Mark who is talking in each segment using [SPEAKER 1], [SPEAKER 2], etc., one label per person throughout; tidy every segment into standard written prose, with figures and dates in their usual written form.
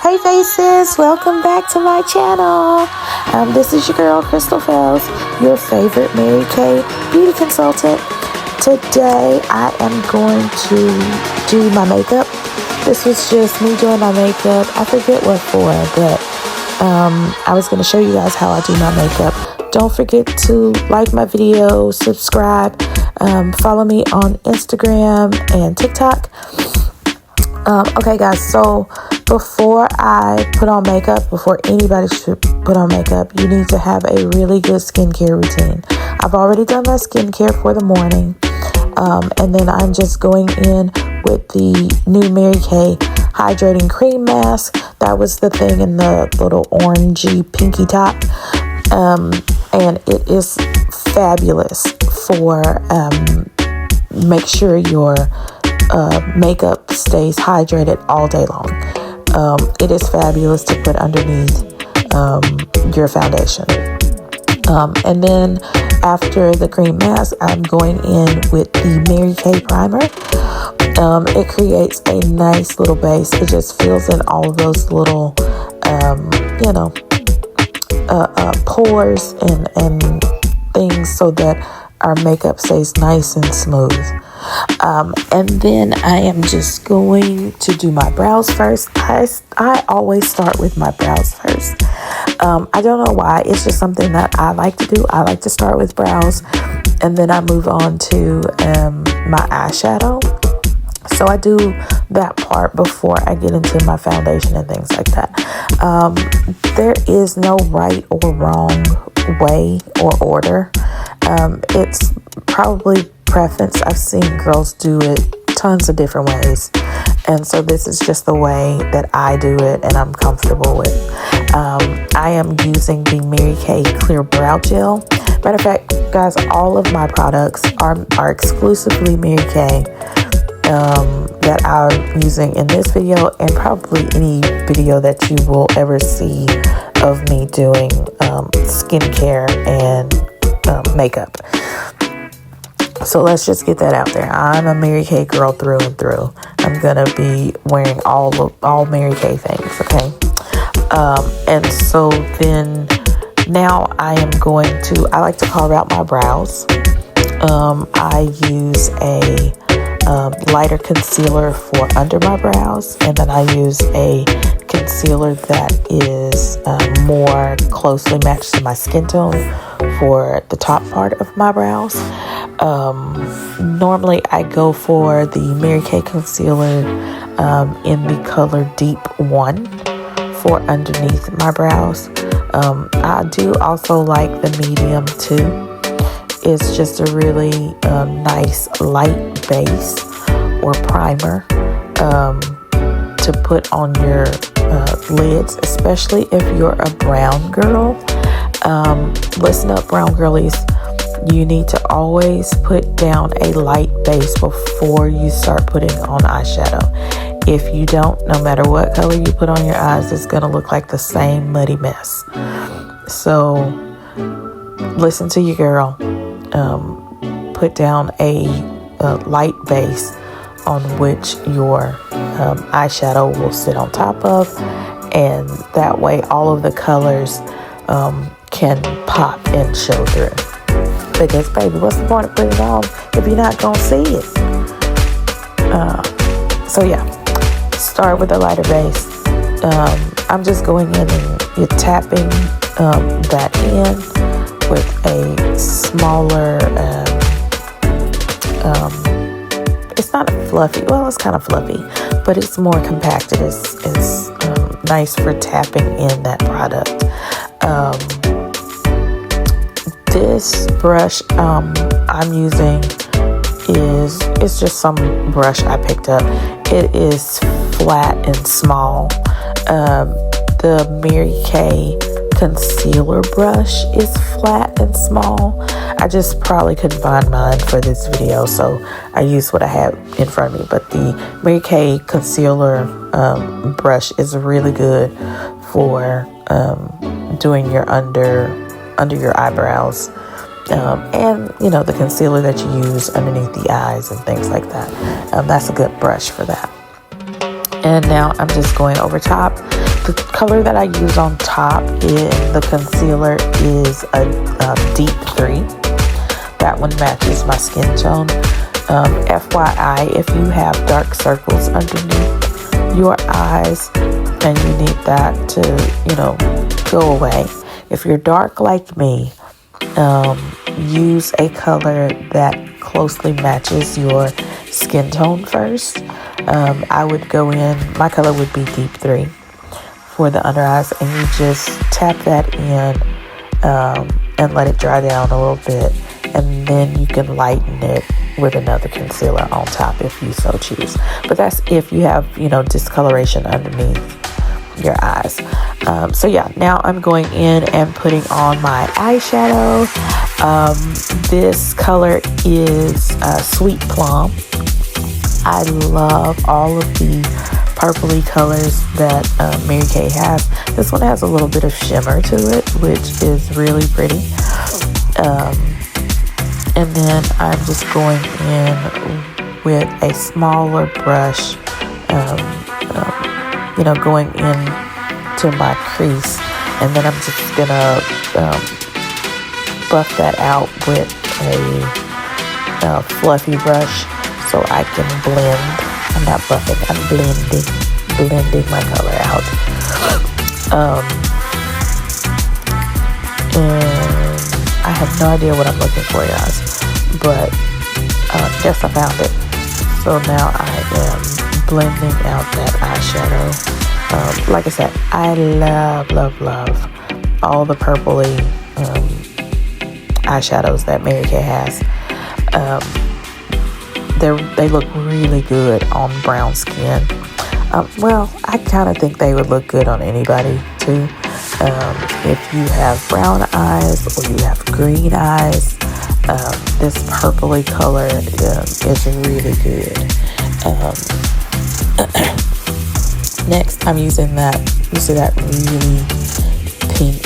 [SPEAKER 1] Hey faces, welcome back to my channel. This is your girl Crystal Fells, your favorite Mary Kay beauty consultant. Today I am going to do my makeup. This was just me doing my makeup. I forget what for, but I was going to show you guys how I do my makeup. Don't forget to like my video, subscribe, follow me on Instagram and TikTok. Okay guys, so before I put on makeup, before anybody should put on makeup, you need to have a really good skincare routine. I've already done my skincare for the morning, and then I'm just going in with the new Mary Kay Hydrating Cream Mask. That was the thing in the little orangey pinky top, and it is fabulous for make sure your makeup stays hydrated all day long. It is fabulous to put underneath your foundation. And then after the cream mask, I'm going in with the Mary Kay primer. It creates a nice little base. It just fills in all of those little, pores and things so that our makeup stays nice and smooth. And then I am just going to do my brows first. I always start with my brows first. I don't know why. It's just something that I like to do. I like to start with brows, and then I move on to my eyeshadow. So I do that part before I get into my foundation and things like that. There is no right or wrong way or order. It's probably preference. I've seen girls do it tons of different ways, and so this is just the way that I do it and I'm comfortable with. I am using the Mary Kay Clear Brow Gel. Matter of fact, guys, all of my products are exclusively Mary Kay that I'm using in this video, and probably any video that you will ever see of me doing skincare and makeup. So let's just get that out there. I'm a Mary Kay girl through and through. I'm gonna be wearing all Mary Kay things, okay? And so then now I am going to, I like to carve out my brows. I use a lighter concealer for under my brows, and then I use a concealer that is more closely matched to my skin tone for the top part of my brows. Normally I go for the Mary Kay concealer in the color Deep 1 for underneath my brows. I do also like the medium 2. It's just a really nice light base or primer to put on your lids, especially if you're a brown girl. Listen up, brown girlies. You need to always put down a light base before you start putting on eyeshadow. If you don't, no matter what color you put on your eyes, it's going to look like the same muddy mess. So listen to your girl. Put down a light base on which your eyeshadow will sit on top of, and that way all of the colors can pop and show through. Because baby, what's the point of putting it on if you're not gonna see it? So yeah, start with a lighter base. I'm just going in and tapping that in with a smaller it's not fluffy, well, it's kind of fluffy, but it's more compacted. It's nice for tapping in that product. This brush I'm using it's just some brush I picked up. It is flat and small. The Mary Kay concealer brush is flat and small. I just probably couldn't find mine for this video, so I used what I had in front of me. But the Mary Kay concealer brush is really good for doing your under your eyebrows, and you know, the concealer that you use underneath the eyes and things like that. That's a good brush for that. And now I'm just going over top. The color that I use on top in the concealer is a deep 3. That one matches my skin tone. FYI, if you have dark circles underneath your eyes and you need that to, go away. If you're dark like me, use a color that closely matches your skin tone first. I would go in, my color would be deep 3 for the under eyes, and you just tap that in and let it dry down a little bit, and then you can lighten it with another concealer on top if you so choose. But that's if you have, discoloration underneath your eyes. So yeah, now I'm going in and putting on my eyeshadow. This color is Sweet Plum. I love all of the purpley colors that Mary Kay has. This one has a little bit of shimmer to it, which is really pretty. And then I'm just going in with a smaller brush, going in to my crease, and then I'm just gonna buff that out with a fluffy brush so I can blend. I'm not buffing, I'm blending my color out. And I have no idea what I'm looking for, guys, but guess I found it. So now I am blending out that eyeshadow. Like I said, I love all the purpley eyeshadows that Mary Kay has. They look really good on brown skin. Well, I kind of think they would look good on anybody too. If you have brown eyes or you have green eyes, this purpley color is really good. Next, I'm using that really pink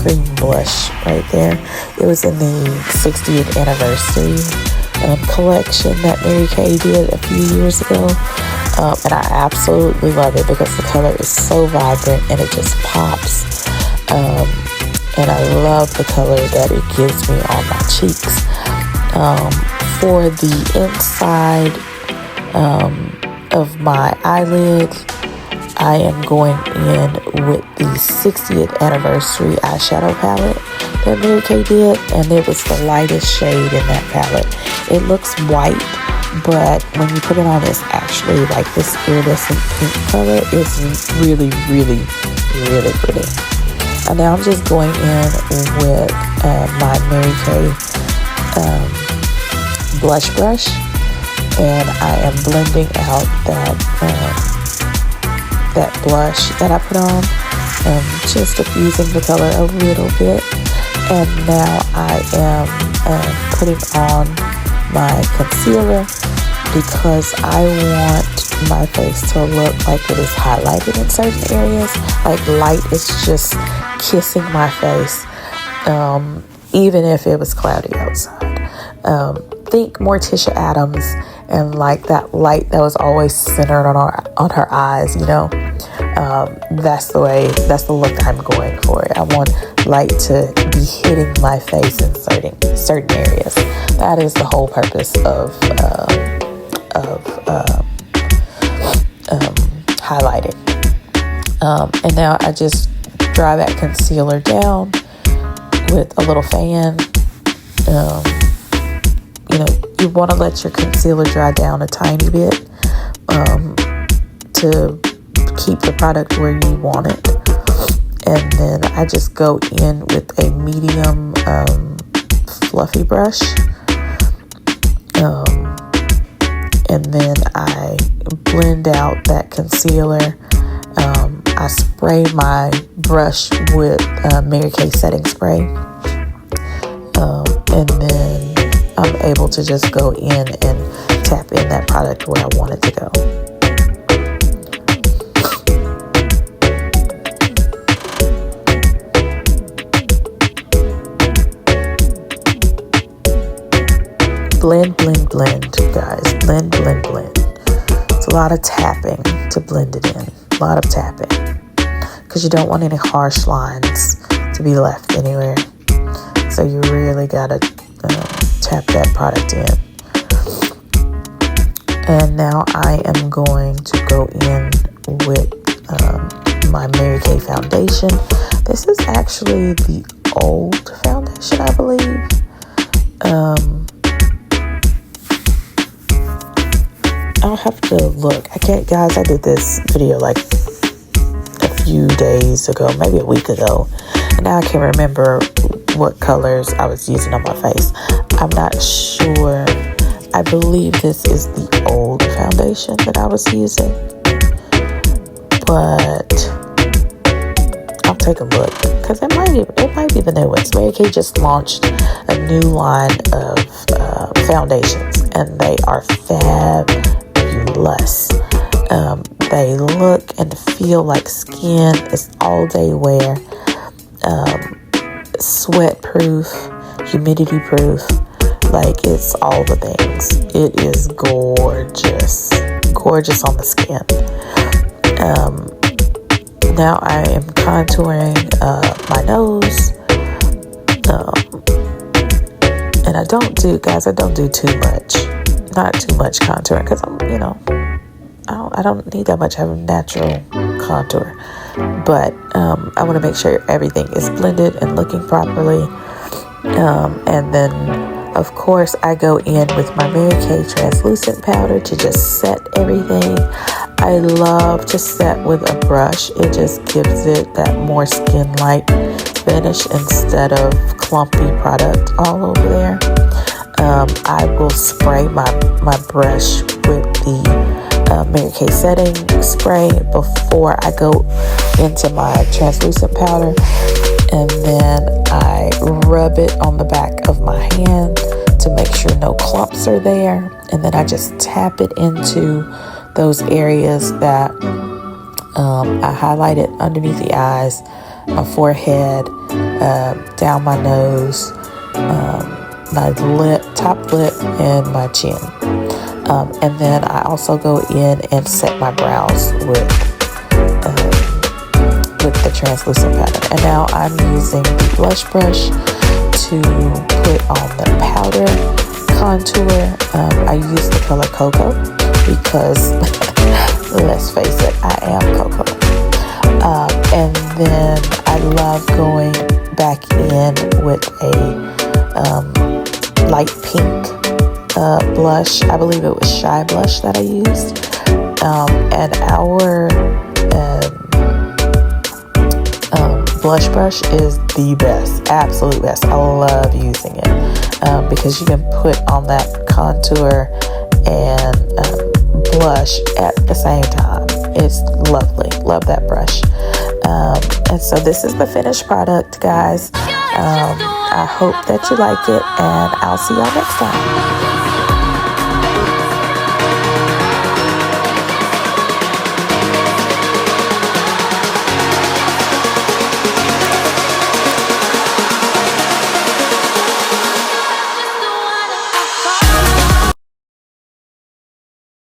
[SPEAKER 1] cream blush right there. It was in the 60th anniversary collection that Mary Kay did a few years ago. And I absolutely love it because the color is so vibrant and it just pops. And I love the color that it gives me on my cheeks. For the inside of my eyelids, I am going in with the 60th anniversary eyeshadow palette that Mary Kay did, and it was the lightest shade in that palette. It looks white, but when you put it on, it's actually like this iridescent pink color. It's really, really, really pretty. And now I'm just going in with my Mary Kay blush brush, and I am blending out that blush that I put on, just diffusing the color a little bit. And now I am putting on my concealer because I want my face to look like it is highlighted in certain areas. Like light is just kissing my face, even if it was cloudy outside. Think Morticia Addams and like that light that was always centered on her eyes, that's the look I'm going for. I want light to be hitting my face in certain areas. That is the whole purpose of highlighting. And now I just dry that concealer down with a little fan. You want to let your concealer dry down a tiny bit to keep the product where you want it. And then I just go in with a medium fluffy brush. And then I blend out that concealer. I spray my brush with Mary Kay setting spray. And then I'm able to just go in and tap in that product where I want it to go. Blend, guys. Blend. It's a lot of tapping to blend it in. A lot of tapping. Because you don't want any harsh lines to be left anywhere. So you really gotta tap that product in. And now I am going to go in with my Mary Kay foundation. This is actually the old foundation, I believe. I'll have to look. I can't, guys, I did this video like a few days ago, maybe a week ago. And now I can't remember what colors I was using on my face. I'm not sure. I believe this is the old foundation that I was using. But I'll take a look because it might be the new ones. Mary Kay just launched a new line of foundations, and they are fabulous. They look and feel like skin. It's all day wear, sweat proof, humidity proof. Like, it's all the things. It is gorgeous on the skin. Now I am contouring my nose, and I don't do too much, not too much contouring, because I don't need that much. I have a natural contour, but I want to make sure everything is blended and looking properly, and then of course I go in with my Mary Kay translucent powder to just set everything. I love to set with a brush. It just gives it that more skin-like finish instead of clumpy product all over there. I will spray my brush with the Mary Kay setting spray before I go into my translucent powder, and then I rub it on the back of my hand to make sure no clumps are there, and then I just tap it into those areas that I highlighted underneath the eyes, my forehead, down my nose, my lip, top lip, and my chin. And then I also go in and set my brows with the translucent powder. And now I'm using the blush brush to put on the powder contour. I use the color Cocoa because let's face it, I am Cocoa. And then I love going back in with a light pink blush. I believe it was Shy Blush that I used. And our blush brush is the best, absolute best. I love using it because you can put on that contour and blush at the same time. It's lovely. Love that brush. And so this is the finished product, guys. I hope that you like it, and I'll see y'all next time.